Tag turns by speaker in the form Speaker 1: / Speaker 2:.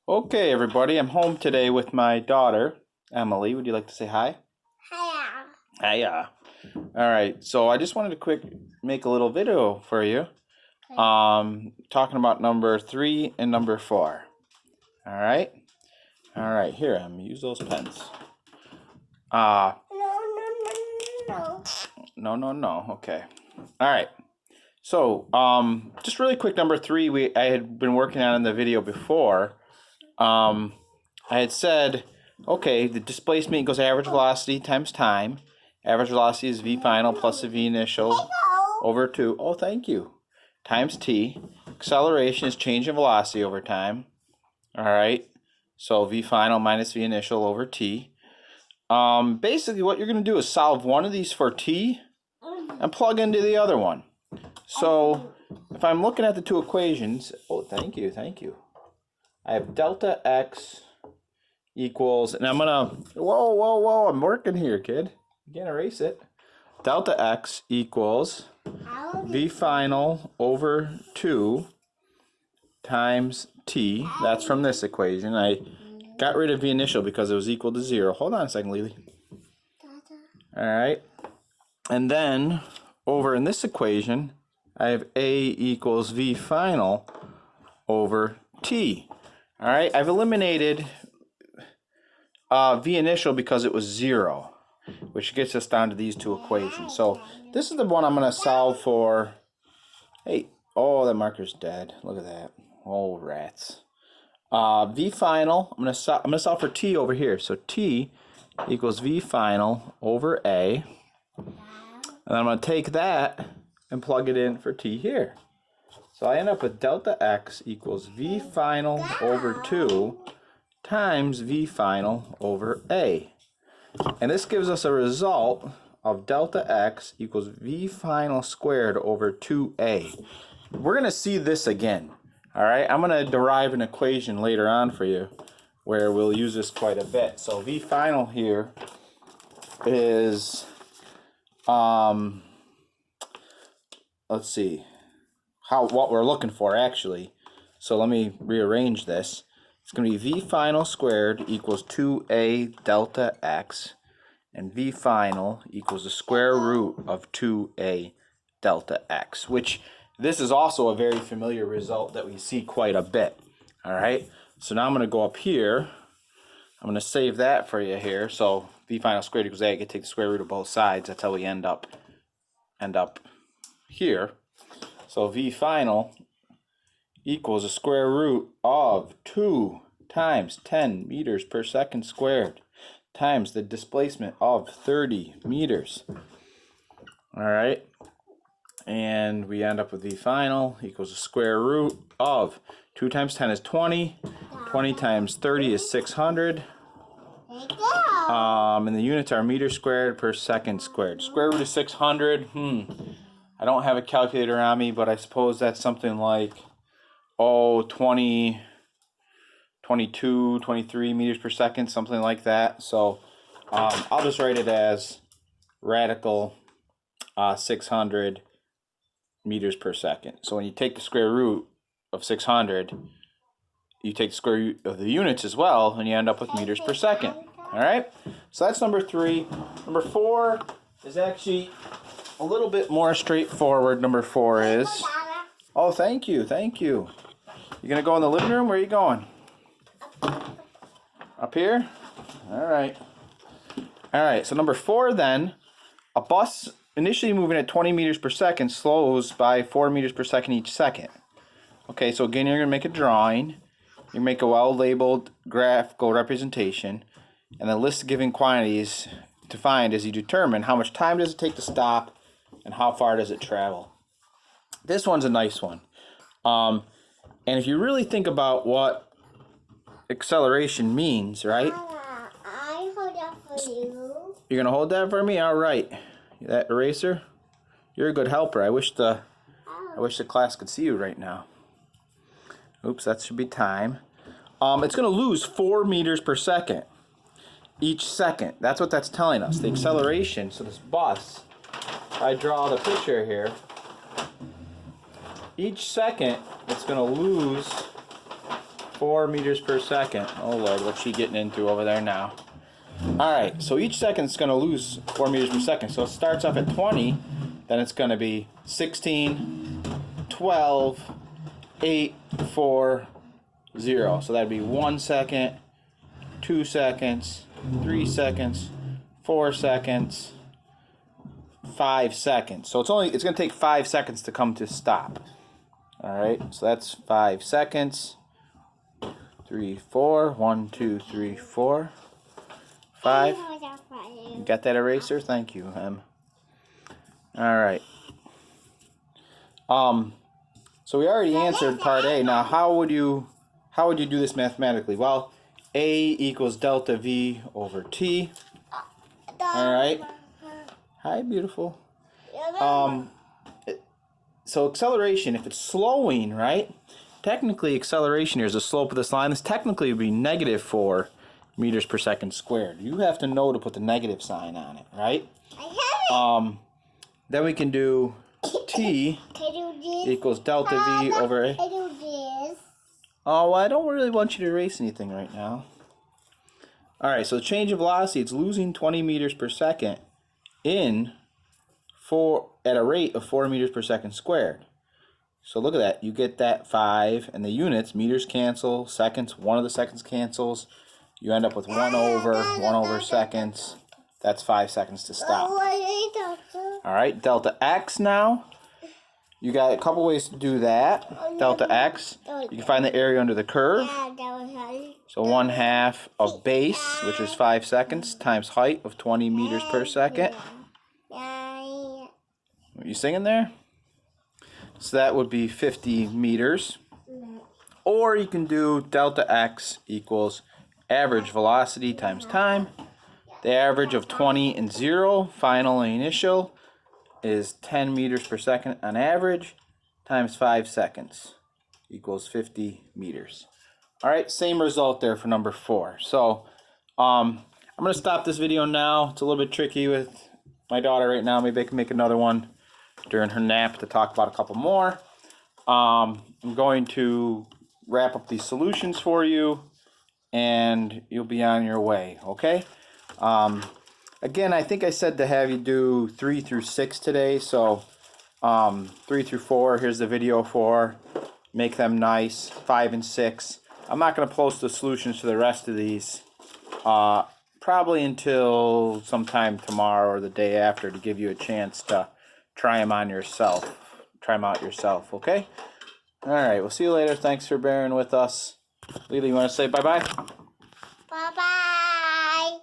Speaker 1: Okay, everybody, I'm home today with my daughter, Emily. Would you like to say hi?
Speaker 2: Hiya.
Speaker 1: Hiya. All right, so I just wanted to make a little video for you,
Speaker 2: Okay.
Speaker 1: talking about number 3 and number 4. All right? All right, here, use those pens. Uh, no. Okay. All right. So, just really quick, number 3, I had been working on in the video before. I had said, okay, the displacement equals average velocity times time. Average velocity is v final plus the v initial over 2. Oh, thank you. Times t. Acceleration is change in velocity over time. All right. So v final minus v initial over t. Basically, what you're going to do is solve one of these for t and plug into the other one. So if I'm looking at the two equations, oh, thank you. I have delta x equals, and I'm gonna, whoa, I'm working here, kid. You can't erase it. Delta x equals v final over 2 times t. That's from this equation. I got rid of v initial because it was equal to 0. Hold on a second, Lily. Alright. And then, over in this equation, I have a equals v final over t. Alright, I've eliminated v initial because it was 0, which gets us down to these two equations. So this is the one I'm going to solve for. Hey, oh, that marker's dead. Look at that. Oh, rats. V final, I'm going to solve for t over here. So t equals v final over a. And I'm going to take that and plug it in for t here. So I end up with delta x equals v final over 2 times v final over a. And this gives us a result of delta x equals v final squared over 2a. We're going to see this again. All right, I'm going to derive an equation later on for you where we'll use this quite a bit. So v final here is, let's see, what we're looking for actually. So let me rearrange this. It's going to be v final squared equals 2a delta x, and v final equals the square root of 2a delta x, which this is also a very familiar result that we see quite a bit. All right, so now I'm going to go up here. I'm going to save that for you here. So v final squared equals a. I can take the square root of both sides. That's how we end up here. So v final equals the square root of 2 times 10 meters per second squared times the displacement of 30 meters. All right, and we end up with v final equals the square root of 2 times 10 is 20. 20 times 30 is 600. And the units are meters squared per second squared. Square root of 600. I don't have a calculator on me, but I suppose that's something like 20, 22, 23 meters per second, something like that. So I'll just write it as radical 600 meters per second. So when you take the square root of 600, you take the square root of the units as well, and you end up with meters per second. All right? So that's number 3. Number 4 is actually a little bit more straightforward. Number 4 is... Oh, thank you. You gonna go in the living room? Where are you going? Up here? All right, so number 4 then, a bus initially moving at 20 meters per second slows by 4 meters per second each second. Okay, so again, you're gonna make a drawing. You make a well-labeled graphical representation, and the list of given quantities to find as you determine how much time does it take to stop and how far does it travel. This one's a nice one. And if you really think about what acceleration means, right?
Speaker 2: I hold that for you.
Speaker 1: You're gonna hold that for me? All right. That eraser? You're a good helper. I wish the class could see you right now. Oops, that should be time. It's gonna lose 4 meters per second each second. That's what that's telling us. The acceleration, so this bus, if I draw the picture here, each second it's going to lose 4 meters per second. Oh Lord, what's she getting into over there now? Alright, so each second is going to lose 4 meters per second. So it starts off at 20, then it's going to be 16, 12, 8, 4, 0. So that'd be 1 second, 2 seconds, 3 seconds, 4 seconds, 5 seconds. So it's going to take 5 seconds to come to stop. Alright, so that's 5 seconds. 3, 4. 1, 2, 3, 4. 5. You got that eraser? Thank you, Em. Alright. So we already answered part A. Now how would you do this mathematically? Well, A equals delta V over T. Alright. Hi, beautiful. So acceleration, if it's slowing, right? Technically, acceleration here is the slope of this line. This technically would be negative 4 meters per second squared. You have to know to put the negative sign on it, right? Then we can do T equals delta V over A. Oh, well, I don't really want you to erase anything right now. Alright, so the change of velocity, it's losing 20 meters per second at a rate of 4 meters per second squared. So look at that. You get that 5, and the units, meters cancel, seconds, one of the seconds cancels. You end up with 1 over seconds. That's 5 seconds to stop. Alright, delta X now. You got a couple ways to do that. Delta X. You can find the area under the curve. So 1/2 of base, which is 5 seconds, times height of 20 meters per second. Are you singing there? So that would be 50 meters. Or you can do delta X equals average velocity times time. The average of 20 and 0, final and initial, is 10 meters per second on average, times 5 seconds, equals 50 meters. Alright, same result there for number 4. So, I'm going to stop this video now. It's a little bit tricky with my daughter right now. Maybe I can make another one during her nap to talk about a couple more. I'm going to wrap up these solutions for you, and you'll be on your way, okay? Again, I think I said to have you do 3 through 6 today, so 3 through 4, here's the video for. Make them nice. 5 and 6. I'm not going to post the solutions for the rest of these probably until sometime tomorrow or the day after to give you a chance to try them on yourself. Try them out yourself, okay? All right, we'll see you later. Thanks for bearing with us. Lily, you want to say bye-bye?
Speaker 2: Bye-bye.